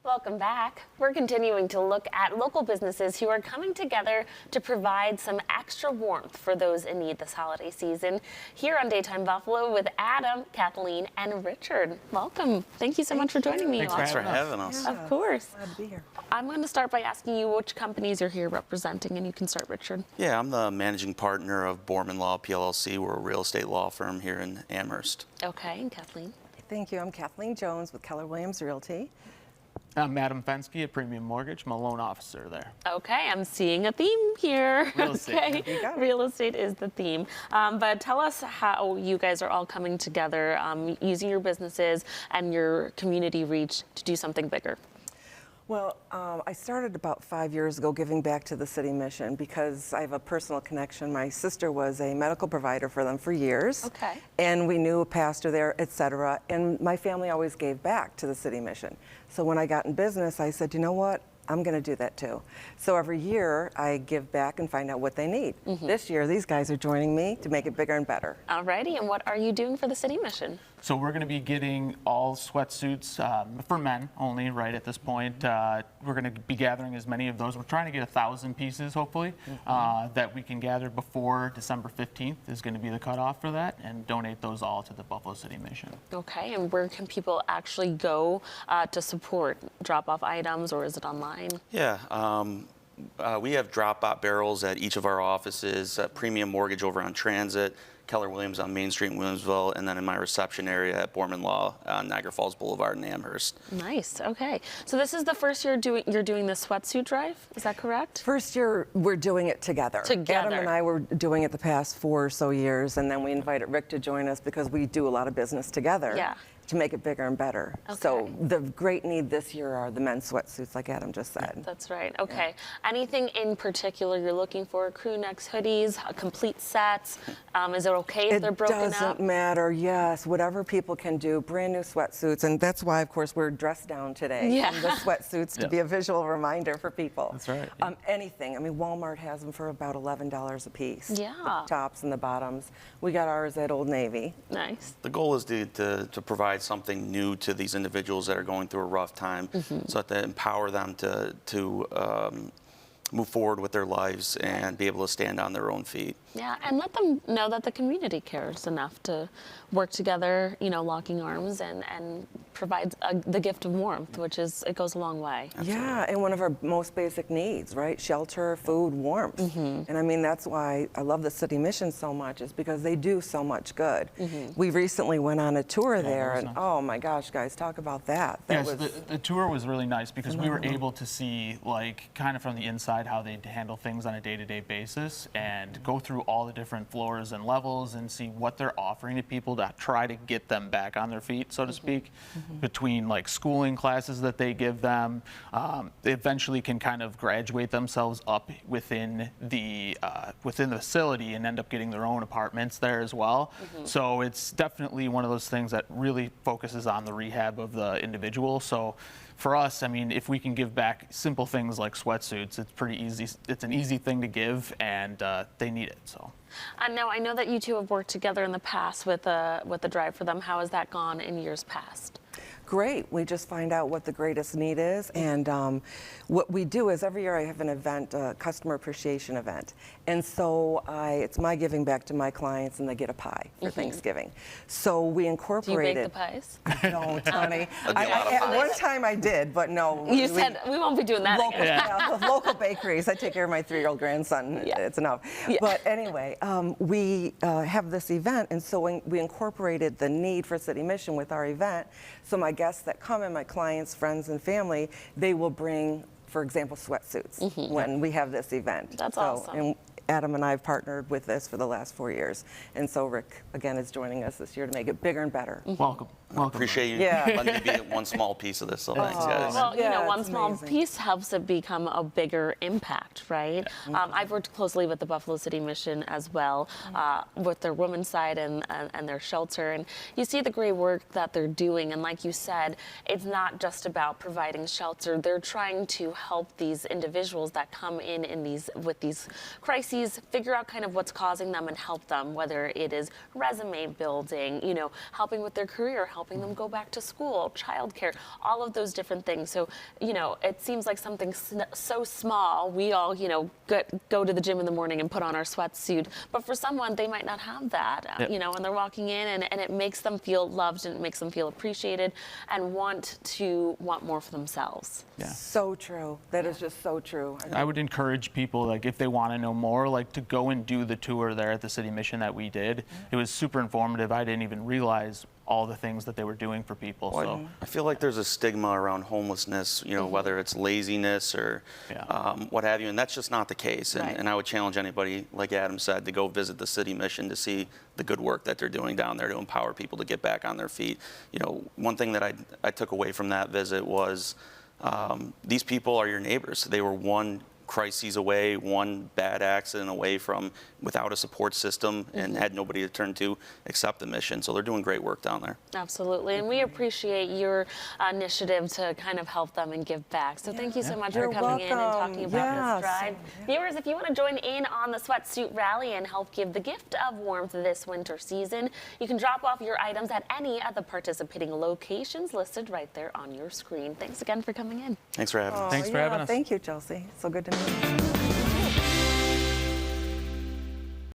Welcome back. We're continuing to look at local businesses who are coming together to provide some extra warmth for those in need this holiday season. Here on Daytime Buffalo with Adam, Kathleen, and Richard. Welcome. Thank you so much for joining me. Thanks for having us. Yeah, of course. Glad to be here. I'm going to start by asking you which companies you're here representing, and you can start, Richard. Yeah, I'm the managing partner of Borman Law PLLC. We're a real estate law firm here in Amherst. Okay, and Kathleen? Thank you. I'm Kathleen Jones with Keller Williams Realty. I'm Adam Fensky at Premium Mortgage. I'm a loan officer there. Okay, I'm seeing a theme here. Real estate. Okay, real estate is the theme. But tell us how you guys are all coming together, using your businesses and your community reach to do something bigger. Well, I started about 5 years ago giving back to the city mission because I have a personal connection. My sister was a medical provider for them for years. Okay. And we knew a pastor there, et cetera. And my family always gave back to the city mission. So when I got in business, I said, you know what? I'm going to do that too. So every year I give back and find out what they need. This year, these guys are joining me to make it bigger and better. Alrighty, and what are you doing for the city mission? So we're going to be getting all sweatsuits for men only, right, at this point. We're going to be gathering as many of those. We're trying to get 1,000 pieces, hopefully, that we can gather before December 15th is going to be the cutoff for that, and donate those all to the Buffalo City Mission. Okay, and where can people actually go to support? Drop off items, or is it online? Yeah, we have drop-off barrels at each of our offices, Premium Mortgage over on Transit, Keller Williams on Main Street in Williamsville, and then in my reception area at Borman Law on Niagara Falls Boulevard in Amherst. Nice, okay. So this is the first year you're doing the sweatsuit drive, is that correct? First year, we're doing it together. Adam and I were doing it the past 4 or so years, and then we invited Rick to join us because we do a lot of business together. Yeah. To make it bigger and better. Okay. So the great need this year are the men's sweatsuits, like Adam just said. That's right. Okay. Yeah. Anything in particular you're looking for? Crew necks, hoodies, complete sets? Is it okay if they're broken up? It doesn't matter. Yes, whatever people can do. Brand new sweatsuits, and that's why, of course, we're dressed down today. Yeah. In the sweatsuits to be a visual reminder for people. That's right. Anything. I mean, Walmart has them for about $11 a piece. Yeah. The tops and the bottoms. We got ours at Old Navy. Nice. The goal is to provide something new to these individuals that are going through a rough time, so that they empower them to move forward with their lives and be able to stand on their own feet. Yeah, and let them know that the community cares enough to work together, you know, locking arms and provide the gift of warmth, which is, it goes a long way. Absolutely. Yeah, and one of our most basic needs, right? Shelter, food, warmth. And I mean, that's why I love the city mission so much, is because they do so much good. We recently went on a tour there, and oh my gosh, guys, talk about that. Yes, the tour was really nice because we were able to see, like, kind of from the inside how they handle things on a day-to-day basis and go through all the different floors and levels and see what they're offering to people to try to get them back on their feet, so to speak, between like schooling classes that they give them. They eventually can kind of graduate themselves up within the facility and end up getting their own apartments there as well. So it's definitely one of those things that really focuses on the rehab of the individual. So for us, I mean, if we can give back simple things like sweatsuits, it's pretty easy. It's an easy thing to give, and they need it. So. Now, I know that you two have worked together in the past with the drive for them. How has that gone in years past? Great. We just find out what the greatest need is, and what we do is every year I have an event, a customer appreciation event, and so it's my giving back to my clients, and they get a pie for Thanksgiving. So we incorporated. Do you bake the pies? No, honey. At one time I did, but no. You said we won't be doing that local, again. Yeah, local bakeries. I take care of my 3-year-old grandson. Yeah. It's enough. Yeah. But anyway, we have this event, and so we incorporated the need for city mission with our event. So my guests that come and my clients, friends, and family, they will bring, for example, sweatsuits when we have this event. That's awesome. And Adam and I have partnered with this for the last 4 years. And so Rick, again, is joining us this year to make it bigger and better. Welcome. Welcome. Appreciate you letting me be one small piece of this, so thanks, guys. Well, you know, one it's small amazing. piece helps it become a bigger impact, right? I've worked closely with the Buffalo City Mission as well, with their women's side and their shelter, and you see the great work that they're doing. And like you said, it's not just about providing shelter. They're trying to help these individuals that come in with these crises, figure out kind of what's causing them and help them, whether it is resume building, you know, helping with their career, helping them go back to school, childcare, all of those different things. So, you know, it seems like something so small. We all, you know, go to the gym in the morning and put on our sweatsuit. But for someone, they might not have that, you know, and they're walking in and it makes them feel loved and it makes them feel appreciated and want more for themselves. Yeah. So true. That is just so true. I would encourage people, like, if they want to know more, like, to go and do the tour there at the City Mission that we did. It was super informative. I didn't even realize all the things that they were doing for people. Well, So I feel like there's a stigma around homelessness, you know, whether it's laziness or what have you, and that's just not the case. And, Right. and I would challenge anybody, like Adam said, to go visit the City Mission to see the good work that they're doing down there to empower people to get back on their feet. You know, one thing that I took away from that visit was these people are your neighbors. They were one crises away, one bad accident away from without a support system and had nobody to turn to except the mission. So they're doing great work down there. Absolutely, and we appreciate your initiative to kind of help them and give back. So thank you so much for You're coming in and welcome. talking about Yes. this drive. Viewers, if you want to join in on the sweatsuit rally and help give the gift of warmth this winter season, you can drop off your items at any of the participating locations listed right there on your screen. Thanks again for coming in. Thanks for having us. Thanks for having us. Thank you, Chelsea. So good to meet you.